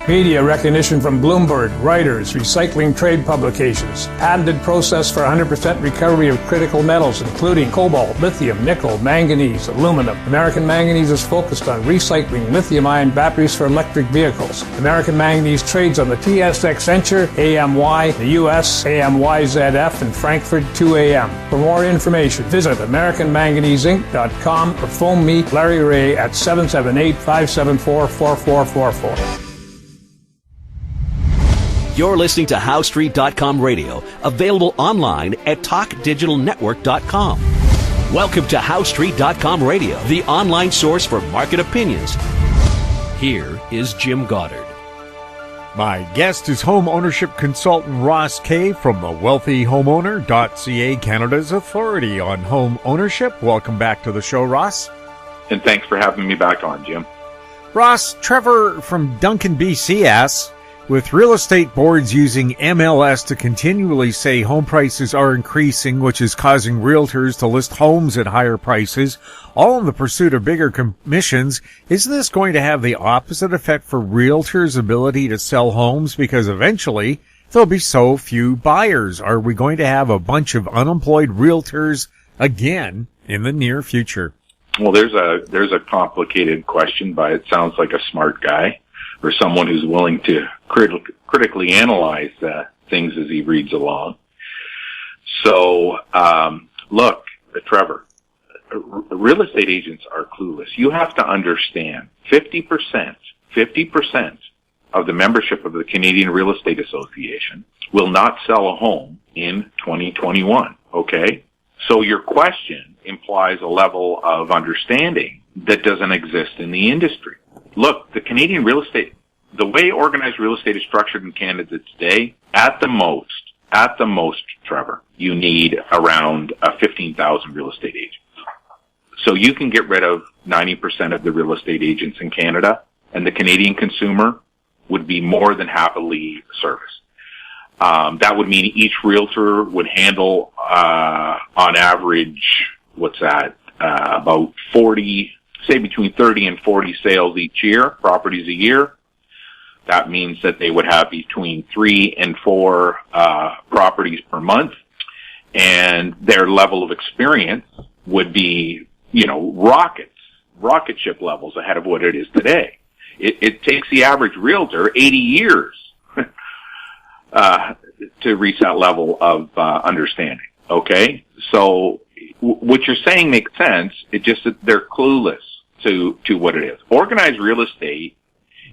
Media recognition from Bloomberg, Reuters, recycling trade publications. Patented process for 100% recovery of critical metals, including cobalt, lithium, nickel, manganese, aluminum. American Manganese is focused on recycling lithium-ion batteries for electric vehicles. American Manganese trades on the TSX Venture, AMY, the US, AMYZF, and Frankfurt 2AM. For more information, visit AmericanManganeseInc.com or phone me, Larry Ray, at 778-574-4444. You're listening to HowStreet.com radio, available online at TalkDigitalNetwork.com. Welcome to HowStreet.com radio, the online source for market opinions. Here is Jim Goddard. My guest is home ownership consultant Ross Kay from the WealthyHomeowner.ca, Canada's authority on home ownership. Welcome back to the show, Ross. And thanks for having me back on, Jim. Ross, Trevor from Duncan, BC asks, with real estate boards using MLS to continually say home prices are increasing, which is causing realtors to list homes at higher prices, all in the pursuit of bigger commissions, isn't this going to have the opposite effect for realtors' ability to sell homes? Because eventually there'll be so few buyers. Are we going to have a bunch of unemployed realtors again in the near future? Well, there's a complicated question, but it sounds like a smart guy or someone who's willing to critically analyze things as he reads along. So, look, Trevor, real estate agents are clueless. You have to understand 50% of the membership of the Canadian Real Estate Association will not sell a home in 2021, okay? So your question implies a level of understanding that doesn't exist in the industry. Look, the Canadian real estate, the way organized real estate is structured in Canada today, at the most, Trevor, you need around 15,000 real estate agents. So you can get rid of 90% of the real estate agents in Canada, and the Canadian consumer would be more than happily serviced. That would mean each realtor would handle, on average, about 40, say between 30 and 40 sales each year, properties a year. That means that they would have between 3 and 4 properties per month, and their level of experience would be, rocket ship levels ahead of what it is today. It takes the average realtor 80 years to reach that level of understanding. Okay, so what you're saying makes sense. It's just that they're clueless to what it is. Organized real estate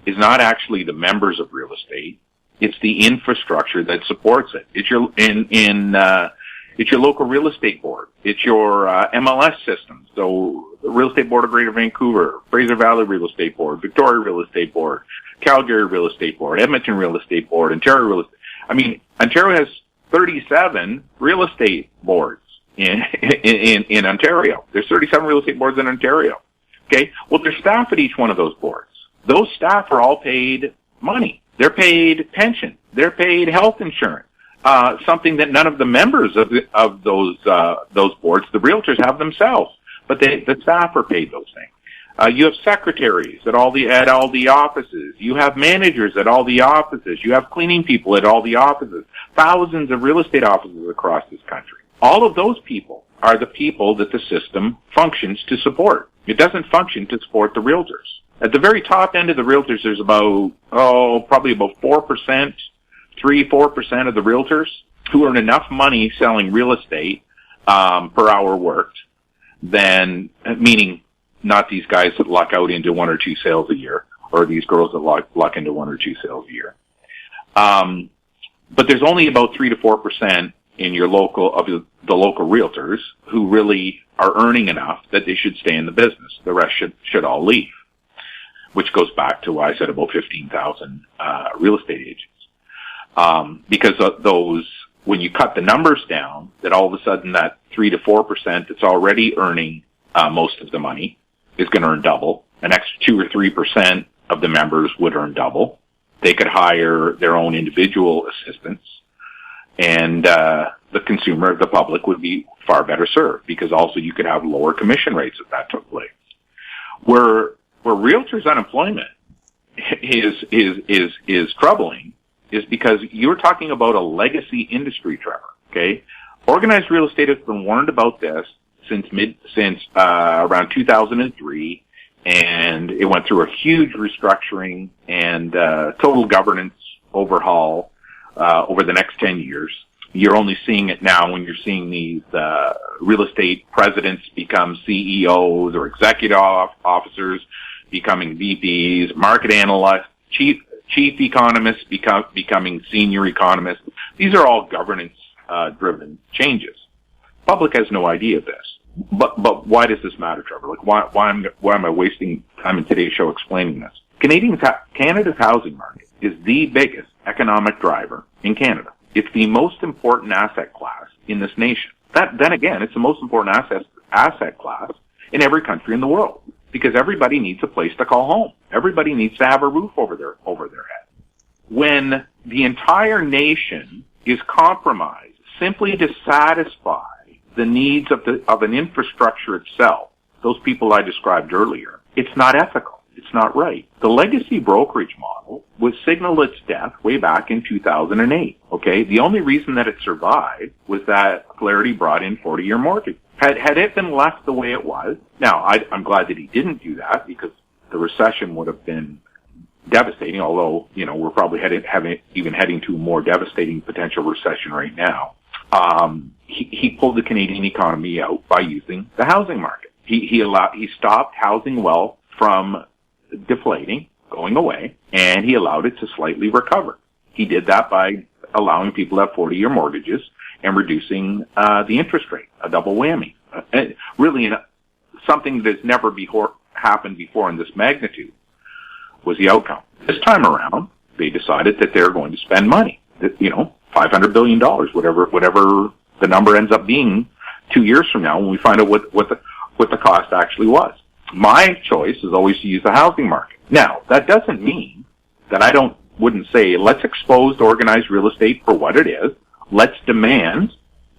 is not actually the members of real estate. It's the infrastructure that supports it. It's your it's your local real estate board. It's your MLS system. So the Real Estate Board of Greater Vancouver, Fraser Valley Real Estate Board, Victoria Real Estate Board, Calgary Real Estate Board, Edmonton Real Estate Board, Ontario Real Estate. I mean, Ontario has 37 real estate boards in Ontario. There's 37 real estate boards in Ontario. Okay? Well, there's staff at each one of those boards. Those staff are all paid money. They're paid pension. They're paid health insurance. Something that none of the members of those boards, the realtors, have themselves. But the staff are paid those things. You have secretaries at all the offices. You have managers at all the offices. You have cleaning people at all the offices. Thousands of real estate offices across this country. All of those people are the people that the system functions to support. It doesn't function to support the realtors. At the very top end of the realtors, there's probably about 4%, 3-4% of the realtors who earn enough money selling real estate per hour worked, meaning not these guys that luck out into 1 or 2 sales a year, or these girls that luck into 1 or 2 sales a year. But there's only about 3 to 4% in your local realtors who really are earning enough that they should stay in the business. The rest should all leave, which goes back to why I said about 15,000 real estate agents. Because of those, when you cut the numbers down, that all of a sudden that 3 to 4% that's already earning most of the money is going to earn double. An extra 2 or 3% of the members would earn double. They could hire their own individual assistants, and the consumer, the public, would be far better served, because also you could have lower commission rates if that took place. Where realtors' unemployment is troubling is because you're talking about a legacy industry, Trevor. Okay, organized real estate has been warned about this since around 2003, and it went through a huge restructuring and total governance overhaul over the next 10 years. You're only seeing it now when you're seeing these real estate presidents become CEOs or executive officers becoming VPs, market analysts, chief economists becoming senior economists. These are all governance driven changes. Public has no idea of this. But why does this matter, Trevor? Like why am I wasting time in today's show explaining this? Canada's housing market is the biggest economic driver in Canada. It's the most important asset class in this nation. Then again, it's the most important asset class in every country in the world, because everybody needs a place to call home. Everybody needs to have a roof over their head. When the entire nation is compromised simply to satisfy the needs of an infrastructure itself, those people I described earlier, it's not ethical. It's not right. The legacy brokerage model was signaled its death way back in 2008. Okay, the only reason that it survived was that Flaherty brought in 40-year mortgage. Had it been left the way it was, now I'm glad that he didn't do that, because the recession would have been devastating. Although we're probably heading to a more devastating potential recession right now. He pulled the Canadian economy out by using the housing market. He stopped housing wealth from deflating, going away, and he allowed it to slightly recover. He did that by allowing people to have 40-year mortgages and reducing the interest rate, a double whammy. Really, something that's never happened before in this magnitude was the outcome. This time around, they decided that they're going to spend money. $500 billion, whatever the number ends up being 2 years from now, when we find out what the cost actually was. My choice is always to use the housing market. Now, that doesn't mean that wouldn't say, let's expose organized real estate for what it is. Let's demand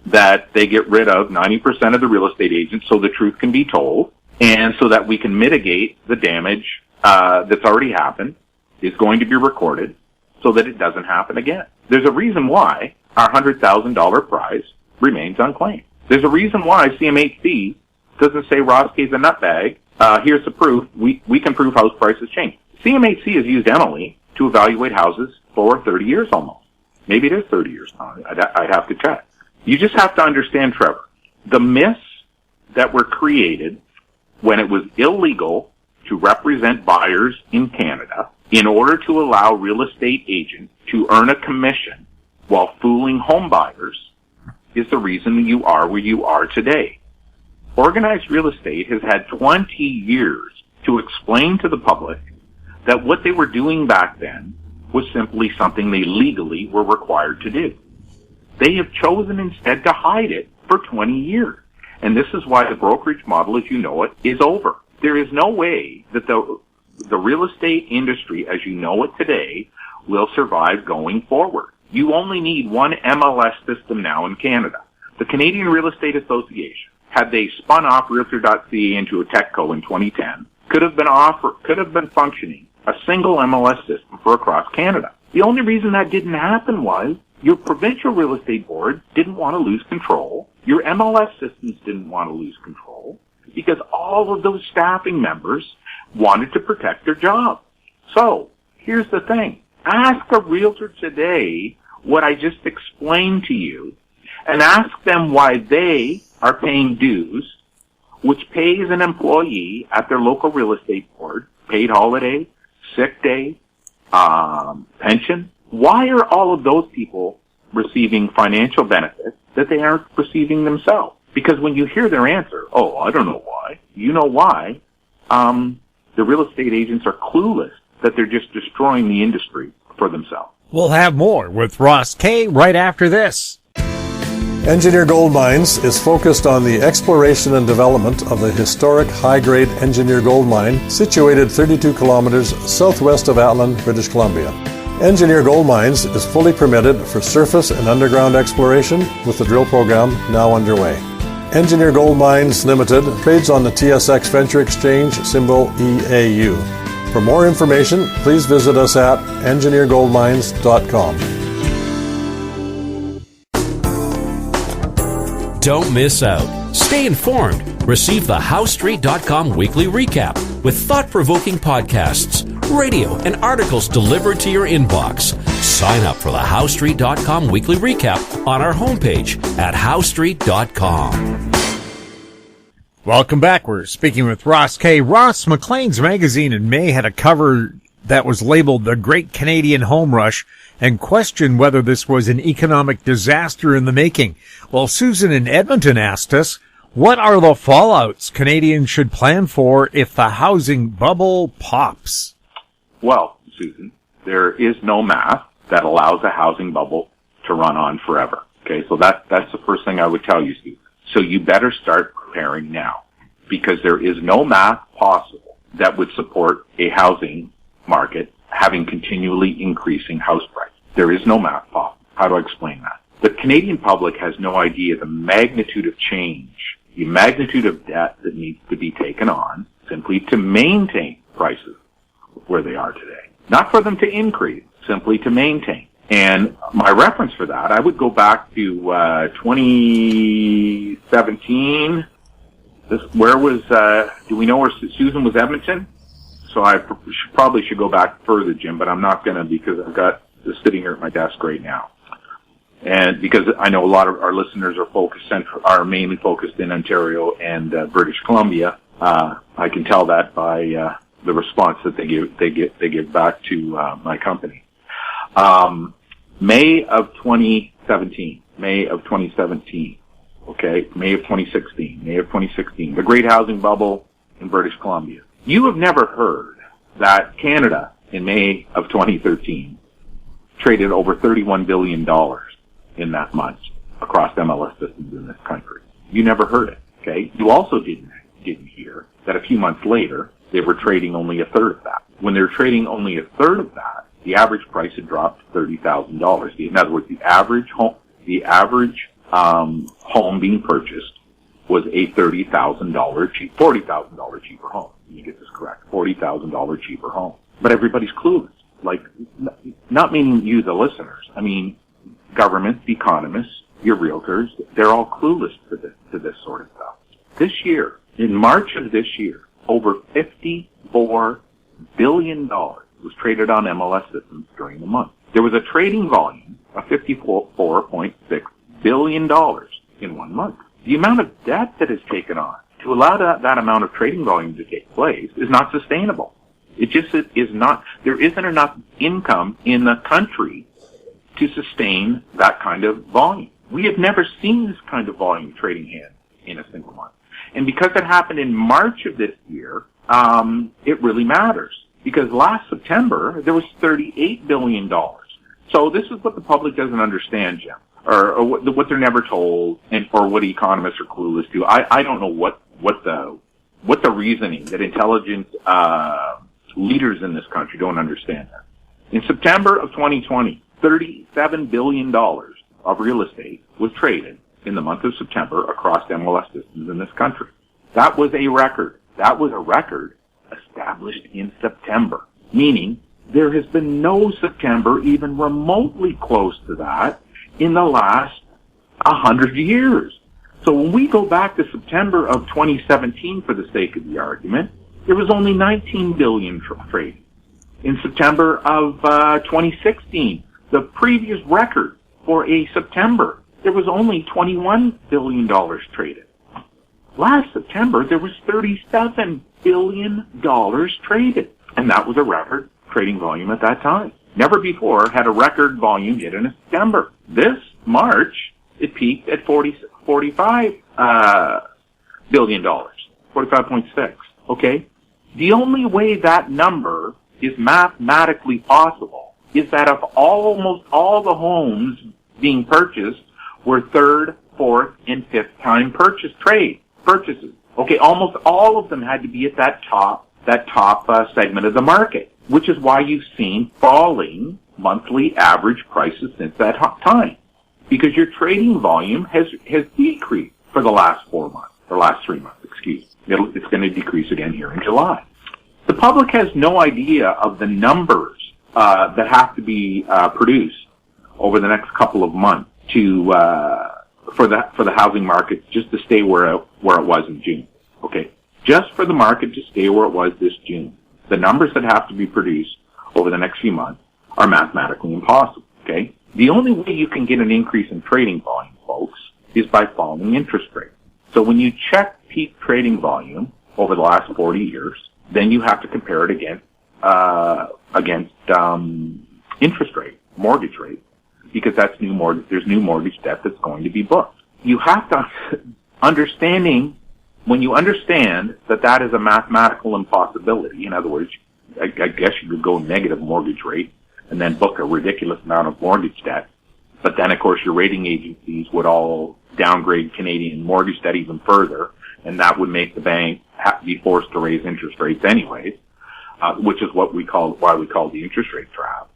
that they get rid of 90% of the real estate agents so the truth can be told, and so that we can mitigate the damage that's already happened, is going to be recorded, so that it doesn't happen again. There's a reason why our $100,000 prize remains unclaimed. There's a reason why CMHC doesn't say Roski's a nutbag. Here's the proof. We can prove house prices change. CMHC has used Emily to evaluate houses for 30 years almost. Maybe it is 30 years now. I'd have to check. You just have to understand, Trevor, the myths that were created when it was illegal to represent buyers in Canada in order to allow real estate agents to earn a commission while fooling home buyers is the reason you are where you are today. Organized real estate has had 20 years to explain to the public that what they were doing back then was simply something they legally were required to do. They have chosen instead to hide it for 20 years. And this is why the brokerage model, as you know it, is over. There is no way that the real estate industry, as you know it today, will survive going forward. You only need one MLS system now in Canada. The Canadian Real Estate Association, had they spun off Realtor.ca into a techco in 2010, could have been functioning a single MLS system for across Canada. The only reason that didn't happen was your provincial real estate board didn't want to lose control. Your MLS systems didn't want to lose control, because all of those staffing members wanted to protect their job. So, here's the thing. Ask a realtor today what I just explained to you, and ask them why they are paying dues, which pays an employee at their local real estate board, paid holiday, sick day, pension. Why are all of those people receiving financial benefits that they aren't receiving themselves? Because when you hear their answer, oh, I don't know why, you know why. The real estate agents are clueless that they're just destroying the industry for themselves. We'll have more with Ross Kay right after this. Engineer Gold Mines is focused on the exploration and development of the historic high-grade Engineer Gold Mine situated 32 kilometers southwest of Atlin, British Columbia. Engineer Gold Mines is fully permitted for surface and underground exploration, with the drill program now underway. Engineer Gold Mines Limited trades on the TSX Venture Exchange, symbol EAU. For more information, please visit us at engineergoldmines.com. Don't miss out. Stay informed. Receive the HowStreet.com weekly recap with thought-provoking podcasts, radio, and articles delivered to your inbox. Sign up for the HowStreet.com weekly recap on our homepage at HowStreet.com. Welcome back. We're speaking with Ross Kay. Ross, Maclean's magazine in May had a cover that was labeled The Great Canadian Home Rush and questioned whether this was an economic disaster in the making. Well, Susan in Edmonton asked us, what are the fallouts Canadians should plan for if the housing bubble pops? Well, Susan, there is no math that allows a housing bubble to run on forever. Okay, so that's the first thing I would tell you, Susan. So you better start preparing now, because there is no math possible that would support a housing market having continually increasing house price. There is no math possible. How do I explain that? The Canadian public has no idea the magnitude of change, the magnitude of debt that needs to be taken on simply to maintain prices where they are today. Not for them to increase, simply to maintain. And my reference for that, I would go back to 2017. Where was, do we know where Susan was? Edmonton? So I probably should go back further, Jim, but I'm not going to, because I've got this sitting here at my desk right now. And because I know a lot of our listeners are mainly focused in Ontario and British Columbia, I can tell that by the response that they give back to my company. May of 2017. Okay, May of 2016, the Great Housing Bubble in British Columbia. You have never heard that Canada in May of 2013 traded over $31 billion in that month across MLS systems in this country. You never heard it, okay? You also didn't hear that a few months later they were trading only a third of that. When they're trading only a third of that, the average price had dropped to $30,000. In other words, the average home being purchased was a $40,000 cheaper home. Let me get this correct. $40,000 cheaper home. But everybody's clueless. Like, not meaning you, the listeners. I mean, governments, economists, your realtors, they're all clueless to this sort of stuff. This year, in March of this year, over $54 billion was traded on MLS systems during the month. There was a trading volume of $54.6 billion in 1 month. The amount of debt that is taken on to allow that amount of trading volume to take place is not sustainable. It just is not. There isn't enough income in the country to sustain that kind of volume. We have never seen this kind of volume trading hands in a single month. And because it happened in March of this year, it really matters. Because last September, there was $38 billion. So this is what the public doesn't understand, Jim, or what they're never told, or what economists are clueless to. I don't know what the reasoning that intelligent leaders in this country don't understand that. In September of 2020, $37 billion of real estate was traded in the month of September across MLS systems in this country. That was a record. That was a record established in September, meaning there has been no September even remotely close to that in the last 100 years. So when we go back to September of 2017, for the sake of the argument, there was only 19 billion traded. In September of 2016, the previous record for a September, there was only $21 billion traded. Last September, there was $37 billion traded, and that was a record trading volume at that time. Never before had a record volume hit in September. This March, it peaked at $45 billion, 45.6. Okay? The only way that number is mathematically possible is that if almost all the homes being purchased were third, fourth, and fifth time purchases. Okay, almost all of them had to be at that top segment of the market, which is why you've seen falling monthly average prices since that time, because your trading volume has decreased for the last 4 months, or last 3 months, excuse me. It's going to decrease again here in July. The public has no idea of the numbers that have to be produced over the next couple of months for the housing market just to stay where it was in June. Okay, just for the market to stay where it was this June, the numbers that have to be produced over the next few months are mathematically impossible. Okay, the only way you can get an increase in trading volume, folks, is by falling interest rates. So when you check peak trading volume over the last 40 years, then you have to compare it against interest rate, mortgage rate, because there's new mortgage debt that's going to be booked. You have to when you understand that is a mathematical impossibility. In other words, I guess you could go negative mortgage rate and then book a ridiculous amount of mortgage debt. But then, of course, your rating agencies would all downgrade Canadian mortgage debt even further, and that would make the bank be forced to raise interest rates anyways, which is why we call the interest rate trap.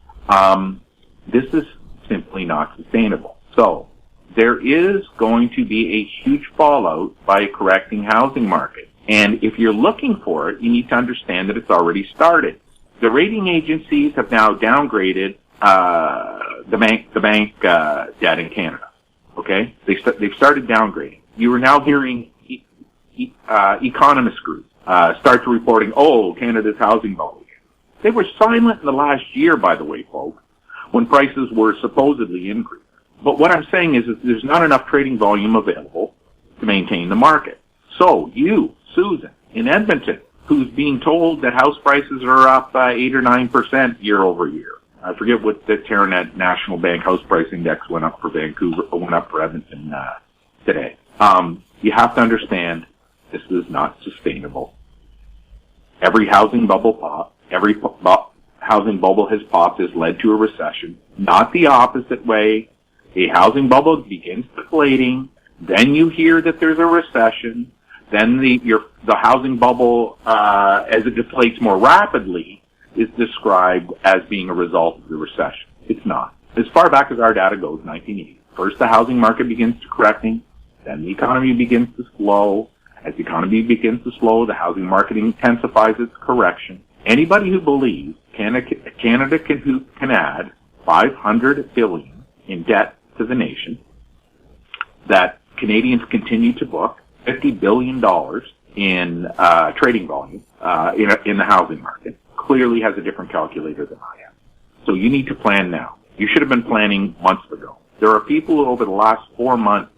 This is simply not sustainable. So there is going to be a huge fallout by a correcting housing market. And if you're looking for it, you need to understand that it's already started. The rating agencies have now downgraded the bank debt in Canada. Okay, they've started downgrading. You are now hearing economist groups start to reporting, Canada's housing bubble. They were silent in the last year, by the way, folks, when prices were supposedly increased. But what I'm saying is that there's not enough trading volume available to maintain the market. So you, Susan, in Edmonton, who's being told that house prices are up 8 or 9% year over year. I forget what the Teranet National Bank House Price Index went up for Edmonton today. You have to understand this is not sustainable. Every housing bubble housing bubble has popped has led to a recession, not the opposite way. A housing bubble begins deflating, then you hear that there's a recession, then the housing bubble, as it deflates more rapidly, is described as being a result of the recession. It's not. As far back as our data goes, 1980. First, the housing market begins to correcting, then the economy begins to slow. As the economy begins to slow, the housing market intensifies its correction. Anybody who believes Canada can add $500 billion in debt to the nation, that Canadians continue to book $50 billion in trading volume in the housing market, clearly has a different calculator than I am. So you need to plan now. You should have been planning months ago. There are people over the last 3 months.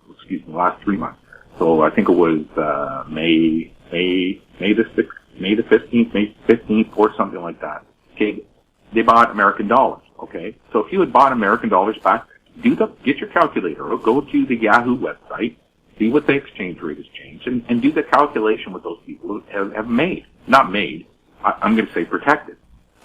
So I think it was May the 6th, May the 15th, May 15th, or something like that. Okay, they bought American dollars. Okay, so if you had bought American dollars back, get your calculator, or go to the Yahoo website, see what the exchange rate has changed, and do the calculation what those people have made. Not made. I'm going to say protected.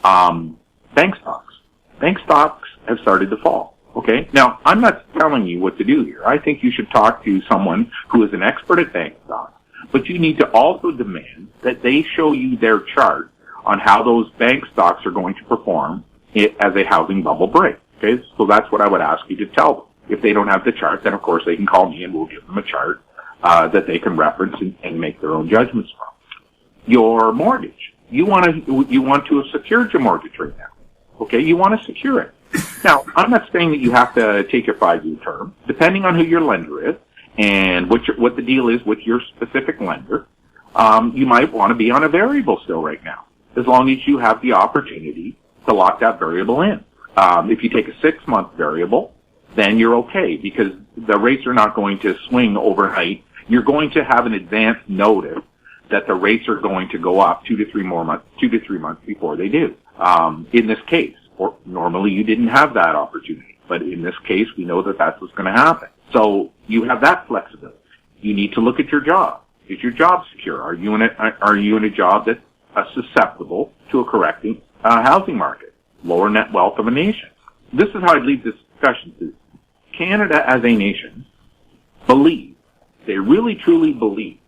Bank stocks. Bank stocks have started to fall. Okay? Now, I'm not telling you what to do here. I think you should talk to someone who is an expert at bank stocks. But you need to also demand that they show you their chart on how those bank stocks are going to perform as a housing bubble breaks. Okay? So that's what I would ask you to tell them. If they don't have the chart, then of course they can call me and we'll give them a chart that they can reference and make their own judgments from. Your mortgage. You want to have secured your mortgage right now. Okay? You want to secure it. Now, I'm not saying that you have to take your 5-year term. Depending on who your lender is and what the deal is with your specific lender, you might want to be on a variable still right now, as long as you have the opportunity to lock that variable in. If you take a 6-month variable, then you're okay, because the rates are not going to swing overnight. You're going to have an advance notice that the rates are going to go up 2 to 3 months before they do. In this case, or normally you didn't have that opportunity, but in this case, we know that that's what's going to happen. So you have that flexibility. You need to look at your job. Is your job secure? Are you in a job that's susceptible to a correcting housing market? Lower net wealth of a nation. This is how I'd leave this discussion to. Canada as a nation they really truly believe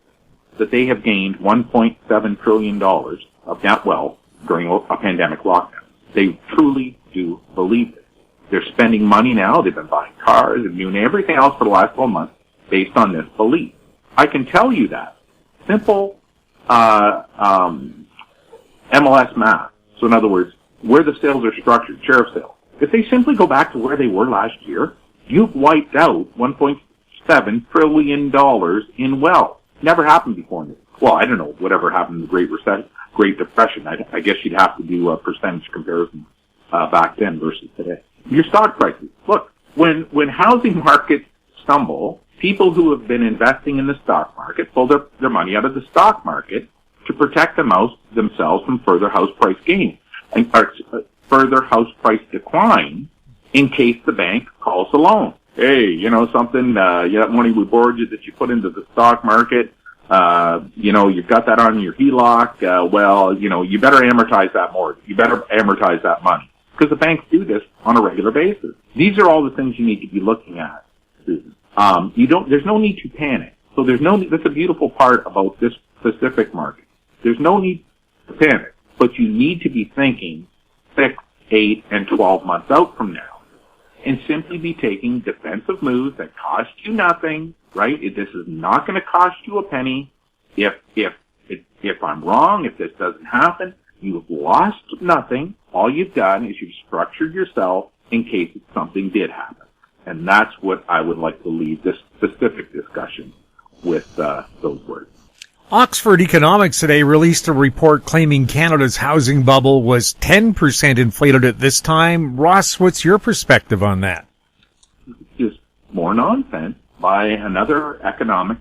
that they have gained $1.7 trillion of net wealth during a pandemic lockdown. They truly do believe it. They're spending money now. They've been buying cars and everything else for the last 12 months based on this belief. I can tell you that. Simple MLS math. So in other words, where the sales are structured, share of sales. If they simply go back to where they were last year, you've wiped out $1.7 trillion in wealth. Never happened before. Well, I don't know, whatever happened in the Great Depression. I guess you'd have to do a percentage comparison back then versus today. Your stock prices. Look, when housing markets stumble, people who have been investing in the stock market pull their money out of the stock market to protect themselves from further house price gain and further house price decline in case the bank calls the loan. Hey, you know something, that money we borrowed you that you put into the stock market, you've got that on your HELOC, you better amortize that mortgage. You better amortize that money. Because the banks do this on a regular basis. These are all the things you need to be looking at, Susan. There's no need to panic. So that's a beautiful part about this specific market. There's no need to panic, but you need to be thinking 6, 8, and 12 months out from now and simply be taking defensive moves that cost you nothing, right? This is not going to cost you a penny. If I'm wrong, if this doesn't happen, you've lost nothing. All you've done is you've structured yourself in case something did happen. And that's what I would like to leave this specific discussion with those words. Oxford Economics today released a report claiming Canada's housing bubble was 10% inflated at this time. Ross, what's your perspective on that? Just more nonsense by another economic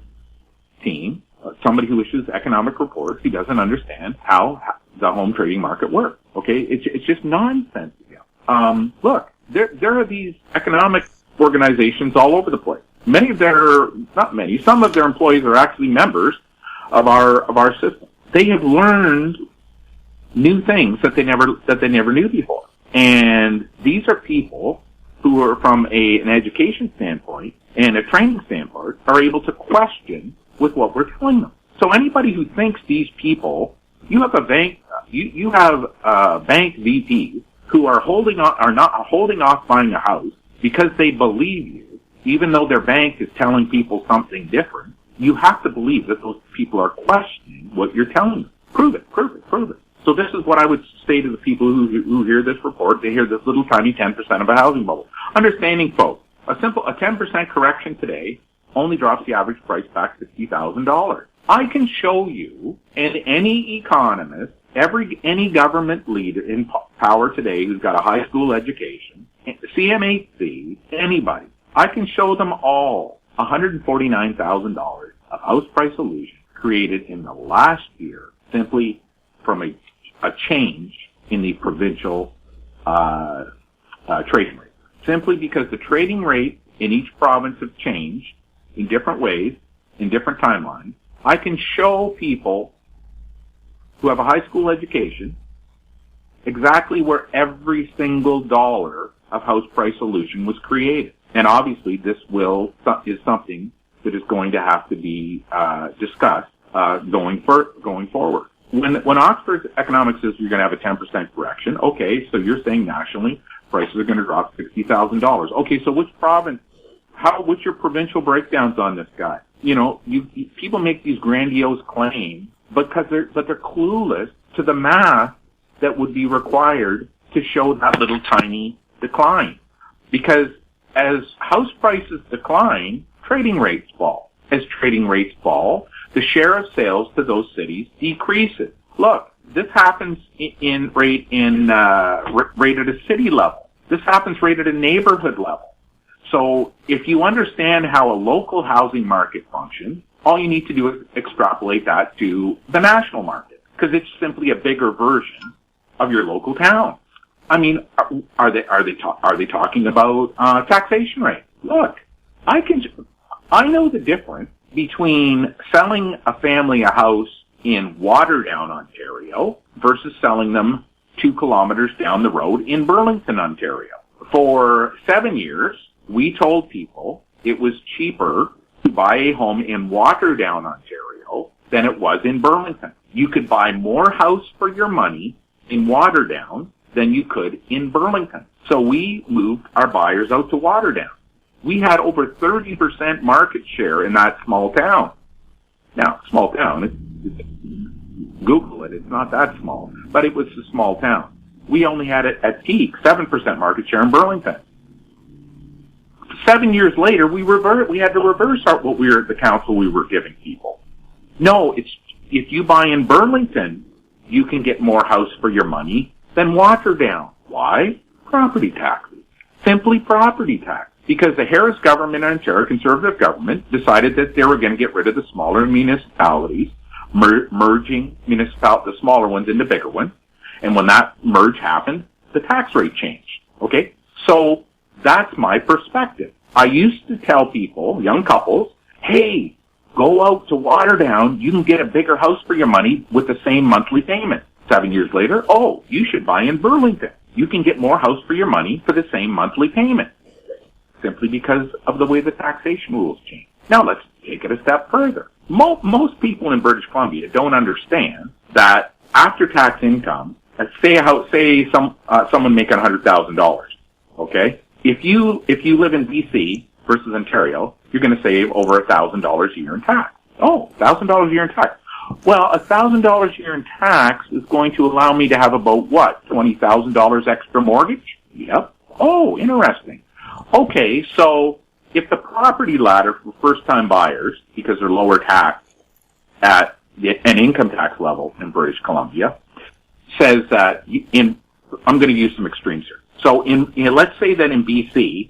team, somebody who issues economic reports who doesn't understand how the home trading market works. Okay, it's just nonsense. Look, there are these economic organizations all over the place. Some of their employees are actually members of our system. They have learned new things that they never knew before. And these are people who are from an education standpoint and a training standpoint are able to question with what we're telling them. So anybody who thinks these people, you have bank VPs who are not holding off buying a house because they believe you, even though their bank is telling people something different. You have to believe that those people are questioning what you're telling them. Prove it. So this is what I would say to the people who hear this report. They hear this little tiny 10% of a housing bubble. Understanding, folks, a 10% correction today only drops the average price back $60,000. I can show you, and any economist, any government leader in power today who's got a high school education, CMHC, anybody, I can show them all $149,000 of house price illusion created in the last year simply from a change in the provincial trading rate. Simply because the trading rate in each province have changed in different ways, in different timelines. I can show people who have a high school education exactly where every single dollar of house price illusion was created. And obviously this is something that is going to have to be discussed going forward. When Oxford Economics says you're going to have a 10% correction, okay, so you're saying nationally prices are going to drop $60,000. Okay, so which province? What's your provincial breakdowns on this guy? People make these grandiose claims, but they're clueless to the math that would be required to show that little tiny decline. Because as house prices decline, trading rates fall. As trading rates fall, the share of sales to those cities decreases. Look, this happens rate at a city level. This happens rate at a neighborhood level. So if you understand how a local housing market functions, all you need to do is extrapolate that to the national market, because it's simply a bigger version of your local town. I mean, are they talking about taxation rate? Look, I know the difference between selling a family a house in Waterdown, Ontario, versus selling them 2 kilometers down the road in Burlington, Ontario. For 7 years, we told people it was cheaper to buy a home in Waterdown, Ontario than it was in Burlington. You could buy more house for your money in Waterdown than you could in Burlington. So we moved our buyers out to Waterdown. We had over 30% market share in that small town. Now, small town, Google it. It's not that small. But it was a small town. We only had it at peak, 7% market share in Burlington. 7 years later, we had to reverse the counsel we were giving people. No, if you buy in Burlington, you can get more house for your money than Waterdown. Why? Property taxes. Simply property tax. Because the Harris government and Ontario Conservative government decided that they were going to get rid of the smaller municipalities, merging the smaller ones into bigger ones. And when that merge happened, the tax rate changed. Okay? So that's my perspective. I used to tell people, young couples, hey, go out to Waterdown, you can get a bigger house for your money with the same monthly payment. 7 years later, oh, you should buy in Burlington. You can get more house for your money for the same monthly payment. Simply because of the way the taxation rules change. Now let's take it a step further. Most people in British Columbia don't understand that after-tax income, someone making $100,000, okay? If you live in BC versus Ontario, you're going to save over $1,000 a year in tax. Oh, $1,000 a year in tax. Well, $1,000 a year in tax is going to allow me to have about what? $20,000 extra mortgage? Yep. Oh, interesting. Okay, so if the property ladder for first-time buyers, because they're lower taxed at an income tax level in British Columbia, says that I'm going to use some extremes here. So let's say that in BC,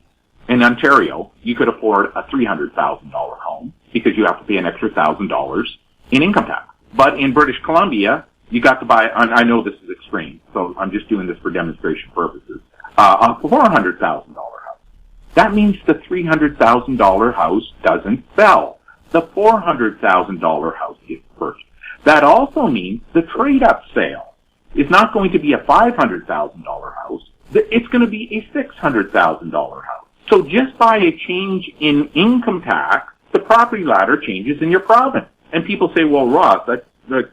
in Ontario, you could afford a $300,000 home because you have to pay an extra $1,000 in income tax. But in British Columbia, you got to buy, I know this is extreme, so I'm just doing this for demonstration purposes, a $400,000 house. That means the $300,000 house doesn't sell. The $400,000 house gets purchased. That also means the trade-up sale is not going to be a $500,000 house. It's going to be a $600,000 house. So just by a change in income tax, the property ladder changes in your province. And people say, well, Ross, that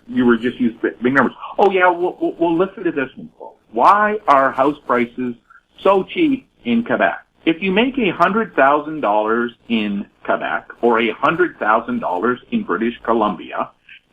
you were just using big numbers. Oh, yeah, we'll listen to this one, folks. Why are house prices so cheap in Quebec? If you make $100,000 in Quebec or $100,000 in British Columbia,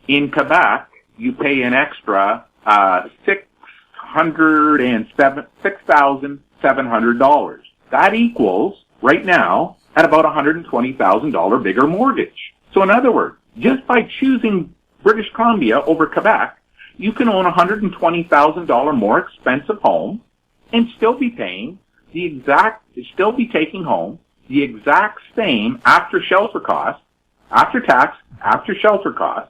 in Quebec, you pay an extra $6,700. That equals, right now, at about $120,000 bigger mortgage. So in other words, just by choosing British Columbia over Quebec, you can own a $120,000 more expensive home and still be paying still be taking home the exact same after shelter cost, after tax, after shelter cost,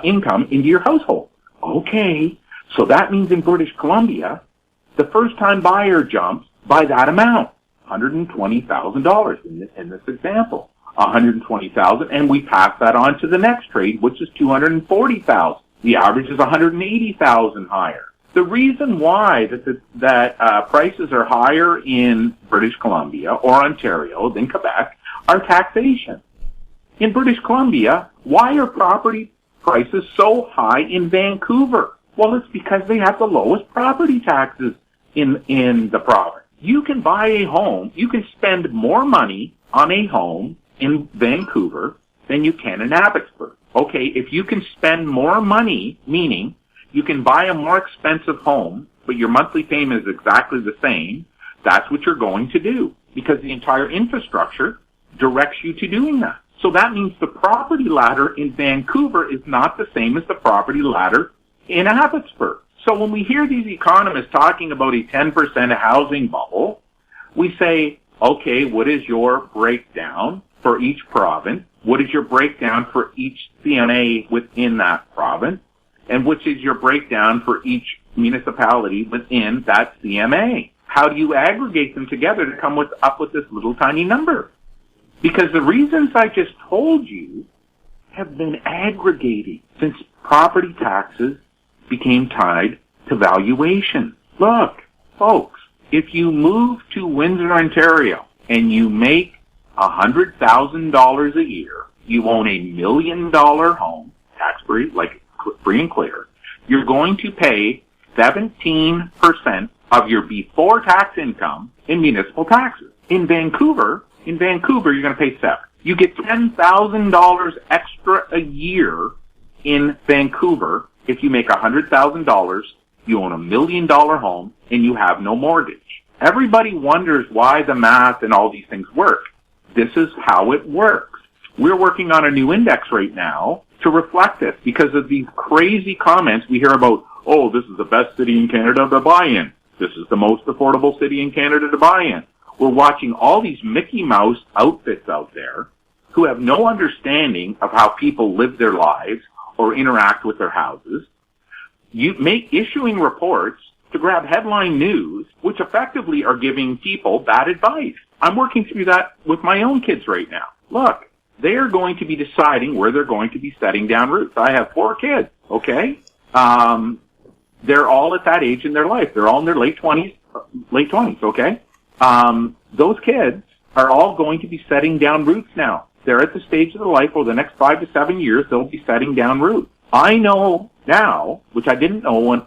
income into your household. Okay, so that means in British Columbia, the first-time buyer jumps by that amount, $120,000 in this example. $120,000, and we pass that on to the next trade, which is $240,000. The average is $180,000 higher. The reason why that prices are higher in British Columbia or Ontario than Quebec are taxation. In British Columbia, why are property prices so high in Vancouver? Well, it's because they have the lowest property taxes in the province. You can buy a home, you can spend more money on a home in Vancouver than you can in Abbotsford. Okay, if you can spend more money, meaning you can buy a more expensive home, but your monthly payment is exactly the same, that's what you're going to do, because the entire infrastructure directs you to doing that. So that means the property ladder in Vancouver is not the same as the property ladder in Abbotsford. So when we hear these economists talking about a 10% housing bubble, we say, okay, what is your breakdown for each province? What is your breakdown for each CMA within that province? And which is your breakdown for each municipality within that CMA? How do you aggregate them together to come up with this little tiny number? Because the reasons I just told you have been aggregating since property taxes became tied to valuation. Look, folks, if you move to Windsor, Ontario, and you make $100,000 a year, you own $1 million home, tax-free, like free and clear, you're going to pay 17% of your before tax income in municipal taxes. In Vancouver, you're going to pay 7%. You get $10,000 extra a year in Vancouver if you make $100,000, you own $1 million home, and you have no mortgage. Everybody wonders why the math and all these things work. This is how it works. We're working on a new index right now to reflect this because of these crazy comments we hear about, oh, this is the best city in Canada to buy in. This is the most affordable city in Canada to buy in. We're watching all these Mickey Mouse outfits out there who have no understanding of how people live their lives or interact with their houses. Issuing reports to grab headline news, which effectively are giving people bad advice. I'm working through that with my own kids right now. Look, they are going to be deciding where they're going to be setting down roots. I have 4 kids, okay? They're all at that age in their life. They're all in their late 20s, okay? Those kids are all going to be setting down roots now. They're at the stage of their life where the next 5 to 7 years, they'll be setting down roots. I know now, which I didn't know when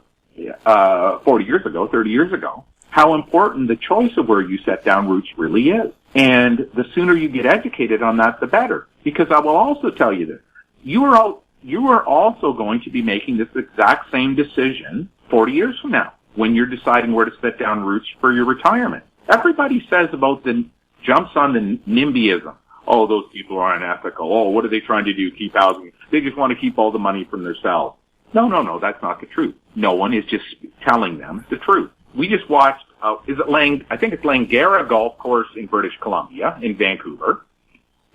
40 years ago, 30 years ago, how important the choice of where you set down roots really is. And the sooner you get educated on that, the better. Because I will also tell you this. You are also going to be making this exact same decision 40 years from now when you're deciding where to set down roots for your retirement. Everybody says about jumps on the NIMBYism. Oh, those people are unethical. Oh, what are they trying to do? Keep housing. They just want to keep all the money from themselves. No, that's not the truth. No one is just telling them the truth. We just watched, I think it's Langara Golf Course in British Columbia, in Vancouver.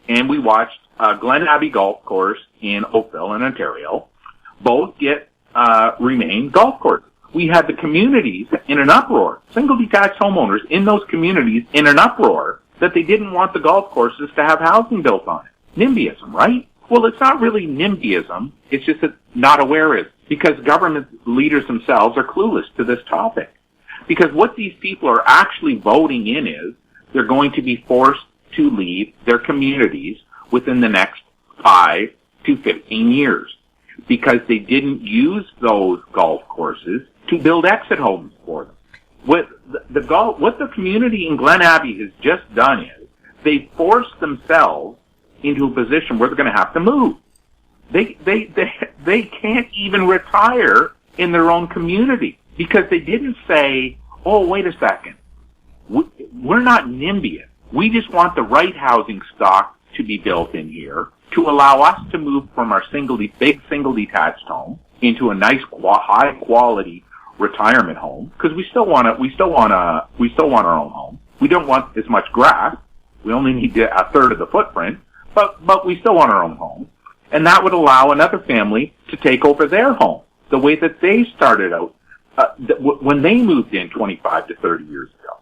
And we watched Glen Abbey Golf Course in Oakville in Ontario. Both remain golf courses. We had the communities in an uproar, single detached homeowners in those communities in an uproar that they didn't want the golf courses to have housing built on it. NIMBYism, right? Well, it's not really NIMBYism. It's just that not awareism, because government leaders themselves are clueless to this topic. Because what these people are actually voting in is they're going to be forced to leave their communities within the next 5 to 15 years because they didn't use those golf courses to build exit homes for them. What the community in Glen Abbey has just done is they forced themselves into a position where they're going to have to move. They can't even retire in their own community because they didn't say, oh, wait a second, we're not NIMBYists. We just want the right housing stock to be built in here to allow us to move from our big single detached home into a nice high quality retirement home, because we still want our own home. We don't want as much grass. We only need a third of the footprint, but we still want our own home. And that would allow another family to take over their home the way that they started out when they moved in 25 to 30 years ago.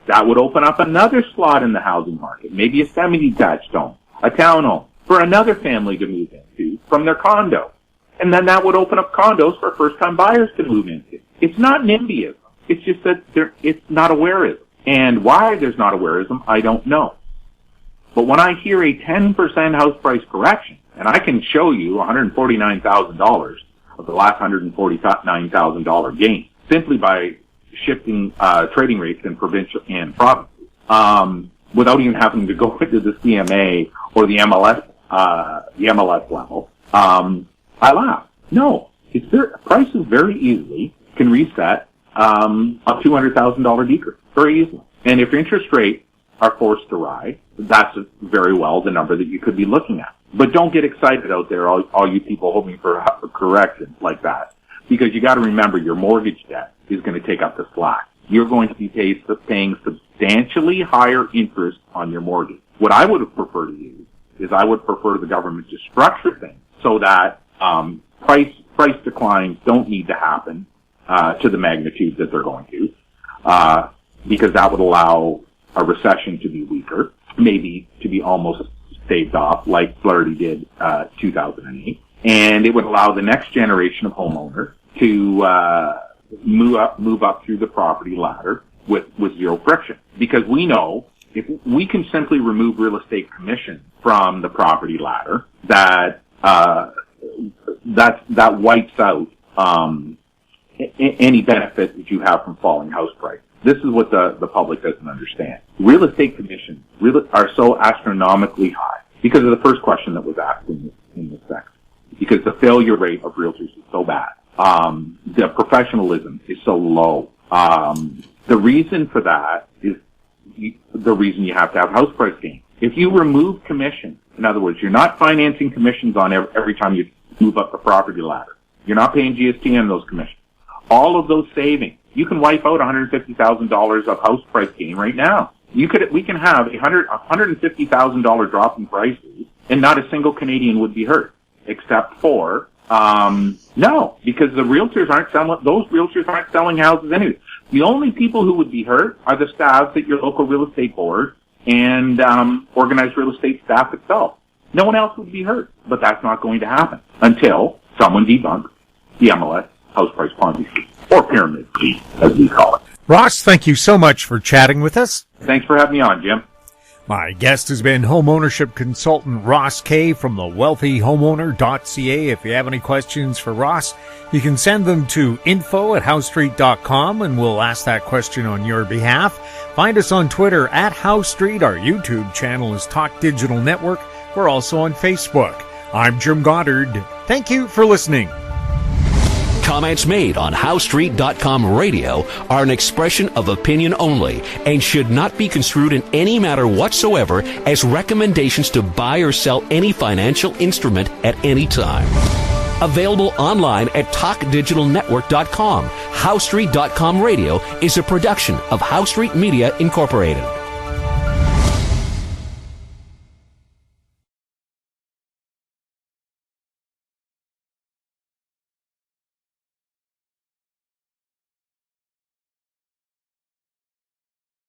That would open up another slot in the housing market, maybe a semi-detached home, a townhome, for another family to move into from their condo. And then that would open up condos for first-time buyers to move into. It's not NIMBYism. It's just that it's not awareism. And why there's not awareism, I don't know. But when I hear a 10% house price correction, and I can show you $149,000 of the last $149,000 gain simply by shifting trading rates in provincial and provinces, without even having to go into the CMA or the MLS level, I laugh. No, prices very easily can reset a $200,000 decrease very easily. And if interest rates are forced to rise, that's very well the number that you could be looking at. But don't get excited out there, all you people hoping for a correction like that, because you got to remember your mortgage debt is going to take up the slack. You're going to be paying substantially higher interest on your mortgage. What I would have preferred to use is I would prefer the government to structure things so that price declines don't need to happen to the magnitude that they're going to, because that would allow a recession to be weaker, maybe to be almost staved off, like Flaherty did 2008, and it would allow the next generation of homeowners to move up through the property ladder with zero friction. Because we know if we can simply remove real estate commission from the property ladder, that wipes out any benefit that you have from falling house prices. This is what the public doesn't understand. Real estate commissions are so astronomically high because of the first question that was asked in this section. Because the failure rate of realtors is so bad. The professionalism is so low. The reason for that is the reason you have to have house price gains. If you remove commission, in other words, you're not financing commissions on every time you move up the property ladder. You're not paying GST on those commissions. All of those savings, you can wipe out $150,000 of house price gain right now. We can have $150,000 drop in prices, and not a single Canadian would be hurt, except for no, because the realtors aren't selling. Those realtors aren't selling houses anyway. The only people who would be hurt are the staffs at your local real estate board and organized real estate staff itself. No one else would be hurt, but that's not going to happen until someone debunks the MLS house price Ponzi scheme, or pyramid scheme, as we call it. Ross, thank you so much for chatting with us. Thanks for having me on, Jim. My guest has been home ownership consultant Ross Kay from thewealthyhomeowner.ca. If you have any questions for Ross, you can send them to info@housestreet.com, and we'll ask that question on your behalf. Find us on Twitter @HouseStreet. Our YouTube channel is Talk Digital Network. We're also on Facebook. I'm Jim Goddard. Thank you for listening. Comments made on HouseStreet.com radio are an expression of opinion only and should not be construed in any matter whatsoever as recommendations to buy or sell any financial instrument at any time. Available online at TalkDigitalNetwork.com. HouseStreet.com radio is a production of House Street Media Incorporated.